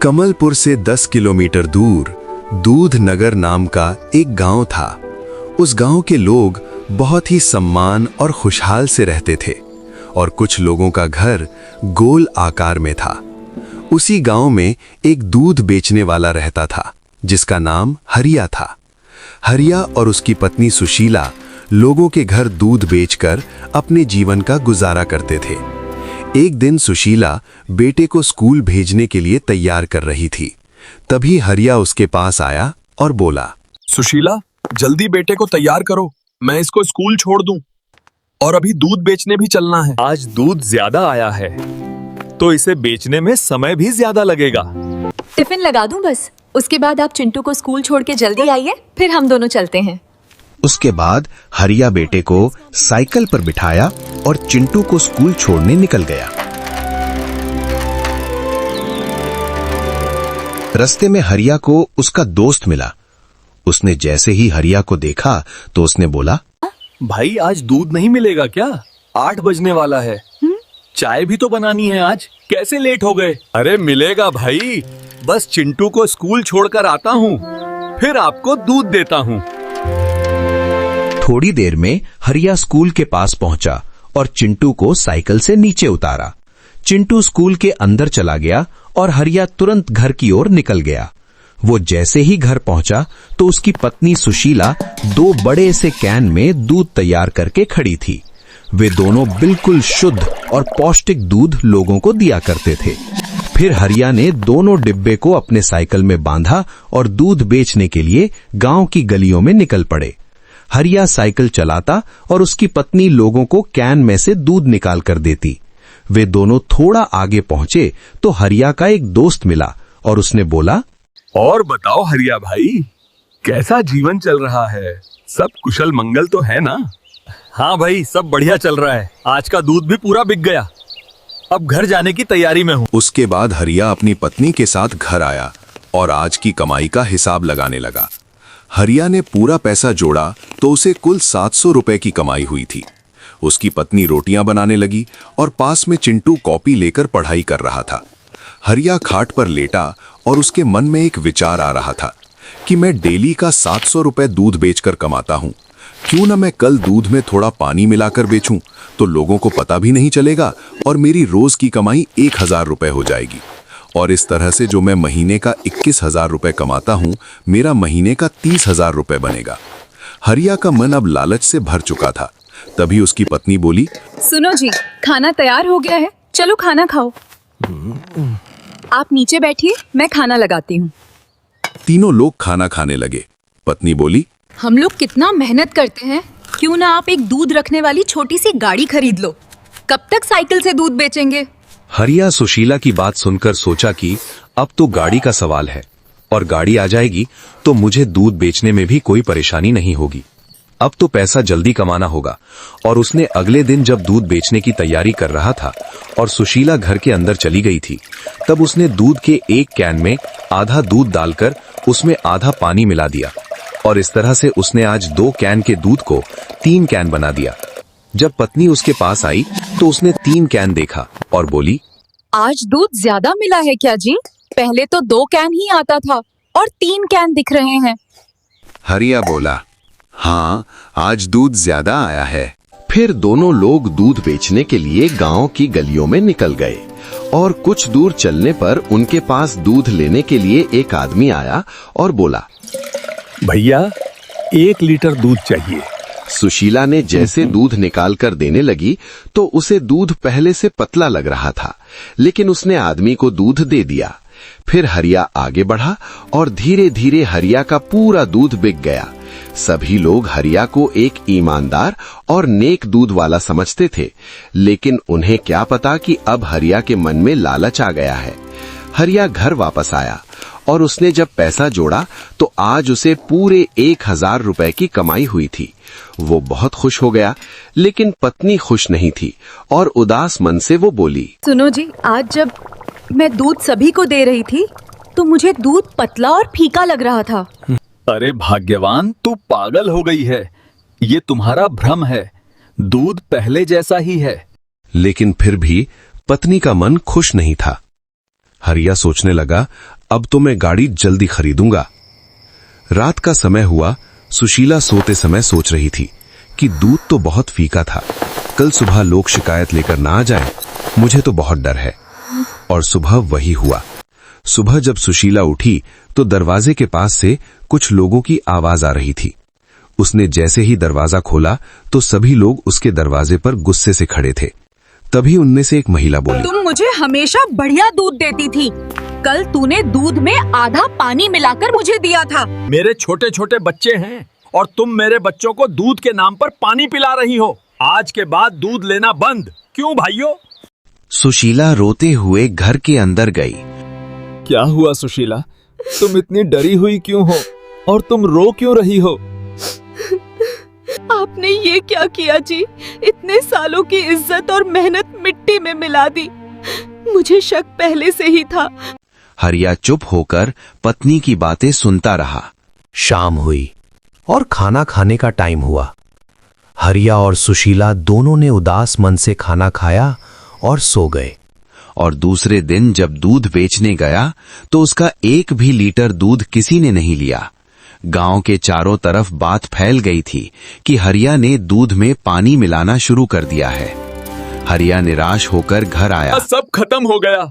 कमलपुर से 10 किलोमीटर दूर दूध नगर नाम का एक गांव था। उस गांव के लोग बहुत ही सम्मान और खुशहाल से रहते थे और कुछ लोगों का घर गोल आकार में था। उसी गांव में एक दूध बेचने वाला रहता था जिसका नाम हरिया था। हरिया और उसकी पत्नी सुशीला लोगों के घर दूध बेचकर अपने जीवन का गुजारा करते थे। एक दिन सुशीला बेटे को स्कूल भेजने के लिए तैयार कर रही थी। तभी हरिया उसके पास आया और बोला, सुशीला, जल्दी बेटे को तैयार करो, मैं इसको स्कूल छोड़ दूं और अभी दूध बेचने भी चलना है। आज दूध ज्यादा आया है तो इसे बेचने में समय भी ज्यादा लगेगा। टिफिन लगा दूं बस, उसके बाद आप चिंटू को स्कूल छोड़ के जल्दी आइए, फिर हम दोनों चलते हैं। उसके बाद हरिया बेटे को साइकिल पर बिठाया और चिंटू को स्कूल छोड़ने निकल गया। रास्ते में हरिया को उसका दोस्त मिला। उसने जैसे ही हरिया को देखा तो उसने बोला, भाई आज दूध नहीं मिलेगा क्या? 8 बजने वाला है। चाय भी तो बनानी है आज, कैसे लेट हो गए? अरे मिलेगा भाई, बस चिंटू को स्कूल छोड़कर आता हूँ, फिर आपको दूध देता हूँ। थोड़ी देर में हरिया स्कूल के पास पहुंचा और चिंटू को साइकिल से नीचे उतारा। चिंटू स्कूल के अंदर चला गया और हरिया तुरंत घर की ओर निकल गया। वो जैसे ही घर पहुंचा तो उसकी पत्नी सुशीला 2 बड़े से कैन में दूध तैयार करके खड़ी थी। वे दोनों बिल्कुल शुद्ध और पौष्टिक दूध लोगों को दिया करते थे। फिर हरिया ने दोनों डिब्बे को अपने साइकिल में बांधा और दूध बेचने के लिए गांव की गलियों में निकल पड़े। हरिया साइकिल चलाता और उसकी पत्नी लोगों को कैन में से दूध निकाल कर देती। वे दोनों थोड़ा आगे पहुंचे तो हरिया का एक दोस्त मिला और उसने बोला, और बताओ हरिया भाई, कैसा जीवन चल रहा है? सब कुशल मंगल तो है ना? हाँ भाई, सब बढ़िया चल रहा है। आज का दूध भी पूरा बिक गया, अब घर जाने की तैयारी में हूँ। उसके बाद हरिया अपनी पत्नी के साथ घर आया और आज की कमाई का हिसाब लगाने लगा। हरिया ने पूरा पैसा जोड़ा तो उसे कुल 700 रुपए की कमाई हुई थी। उसकी पत्नी रोटियां बनाने लगी और पास में चिंटू कॉपी लेकर पढ़ाई कर रहा था। हरिया खाट पर लेटा और उसके मन में एक विचार आ रहा था कि मैं डेली का 700 रुपए दूध बेचकर कमाता हूं, क्यों ना मैं कल दूध में थोड़ा पानी मिलाकर बेचूं, तो लोगों को पता भी नहीं चलेगा और मेरी रोज की कमाई 1000 रुपए हो जाएगी। और इस तरह से जो मैं महीने का 21,000 रुपए कमाता हूं, मेरा महीने का 30,000 रुपए बनेगा। हरिया का मन अब लालच से भर चुका था। तभी उसकी पत्नी बोली, सुनो जी, खाना तैयार हो गया है, चलो खाना खाओ। आप नीचे बैठिए, मैं खाना लगाती हूँ। तीनों लोग खाना खाने लगे। पत्नी बोली, हम लोग कितना मेहनत करते हैं, क्यों ना आप एक दूध रखने वाली छोटी सी गाड़ी खरीद लो। कब तक साइकिल से दूध बेचेंगे? हरिया सुशीला की बात सुनकर सोचा कि अब तो गाड़ी का सवाल है और गाड़ी आ जाएगी तो मुझे दूध बेचने में भी कोई परेशानी नहीं होगी। अब तो पैसा जल्दी कमाना होगा। और उसने अगले दिन जब दूध बेचने की तैयारी कर रहा था और सुशीला घर के अंदर चली गई थी, तब उसने दूध के एक कैन में आधा दूध डालकर उसमें आधा पानी मिला दिया और इस तरह से उसने आज 2 कैन के दूध को 3 कैन बना दिया। जब पत्नी उसके पास आई तो उसने 3 कैन देखा और बोली, आज दूध ज्यादा मिला है क्या जी? पहले तो 2 कैन ही आता था और 3 कैन दिख रहे हैं। हरिया बोला, हाँ, आज दूध ज्यादा आया है। फिर दोनों लोग दूध बेचने के लिए गांव की गलियों में निकल गए और कुछ दूर चलने पर उनके पास दूध लेने के लिए एक आदमी आया और बोला, भैया 1 लीटर दूध चाहिए। सुशीला ने जैसे दूध निकाल कर देने लगी तो उसे दूध पहले से पतला लग रहा था, लेकिन उसने आदमी को दूध दे दिया। फिर हरिया आगे बढ़ा और धीरे धीरे हरिया का पूरा दूध बिक गया। सभी लोग हरिया को एक ईमानदार और नेक दूध वाला समझते थे, लेकिन उन्हें क्या पता कि अब हरिया के मन में लालच आ गया है। हरिया घर वापस आया और उसने जब पैसा जोड़ा तो आज उसे पूरे 1000 रुपए की कमाई हुई थी। वो बहुत खुश हो गया, लेकिन पत्नी खुश नहीं थी और उदास मन से वो बोली, सुनो जी, आज जब मैं दूध सभी को दे रही थी तो मुझे दूध पतला और फीका लग रहा था। अरे भाग्यवान, तू पागल हो गई है, ये तुम्हारा भ्रम है, दूध पहले जैसा ही है। लेकिन फिर भी पत्नी का मन खुश नहीं था। हरिया सोचने लगा, अब तो मैं गाड़ी जल्दी खरीदूंगा। रात का समय हुआ। सुशीला सोते समय सोच रही थी कि दूध तो बहुत फीका था, कल सुबह लोग शिकायत लेकर ना आ जाएं, मुझे तो बहुत डर है। और सुबह वही हुआ। सुबह जब सुशीला उठी तो दरवाजे के पास से कुछ लोगों की आवाज आ रही थी। उसने जैसे ही दरवाजा खोला तो सभी लोग उसके दरवाजे पर गुस्से से खड़े थे। तभी उनमें से एक महिला बोली, तुम मुझे हमेशा बढ़िया दूध देती थी, कल तूने दूध में आधा पानी मिलाकर मुझे दिया था। मेरे छोटे छोटे बच्चे हैं और तुम मेरे बच्चों को दूध के नाम पर पानी पिला रही हो। आज के बाद दूध लेना बंद। क्यों भाइयों? सुशीला रोते हुए घर के अंदर गई। क्या हुआ सुशीला, तुम इतनी डरी हुई क्यों हो और तुम रो क्यों रही हो? आपने ये क्या किया जी? इतने सालों की इज्जत और मेहनत मिट्टी में मिला दी। मुझे शक पहले से ही था। हरिया चुप होकर पत्नी की बातें सुनता रहा। शाम हुई और खाना खाने का टाइम हुआ। हरिया और सुशीला दोनों ने उदास मन से खाना खाया और सो गए। और दूसरे दिन जब दूध बेचने गया तो उसका एक भी लीटर दूध किसी ने नहीं लिया। गांव के चारों तरफ बात फैल गई थी कि हरिया ने दूध में पानी मिलाना शुरू कर दिया है। हरिया निराश होकर घर आया। सब खत्म हो गया।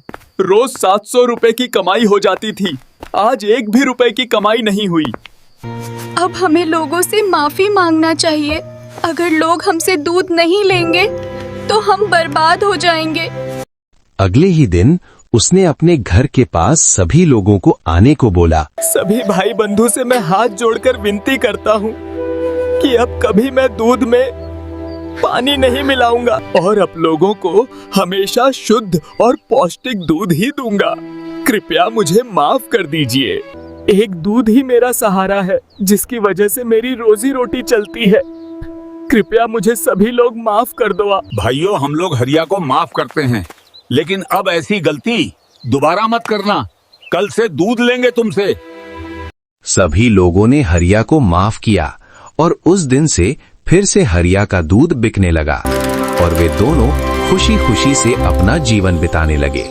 रोज 700 रुपए की कमाई हो जाती थी, आज एक भी रुपए की कमाई नहीं हुई। अब हमें लोगों से माफी मांगना चाहिए। अगर लोग हमसे दूध नहीं लेंगे तो हम बर्बाद हो जाएंगे। अगले ही दिन उसने अपने घर के पास सभी लोगों को आने को बोला। सभी भाई बंधु से मैं हाथ जोड़कर विनती करता हूँ कि अब कभी मैं दूध में पानी नहीं मिलाऊंगा और अब लोगों को हमेशा शुद्ध और पौष्टिक दूध ही दूंगा। कृपया मुझे माफ कर दीजिए। एक दूध ही मेरा सहारा है जिसकी वजह से मेरी रोजी रोटी चलती है। कृपया मुझे सभी लोग माफ कर दो। भाइयों, हम लोग हरिया को माफ करते हैं, लेकिन अब ऐसी गलती दोबारा मत करना। कल से दूध लेंगे तुमसे। सभी लोगों ने हरिया को माफ किया और उस दिन से फिर से हरिया का दूध बिकने लगा और वे दोनों खुशी खुशी से अपना जीवन बिताने लगे।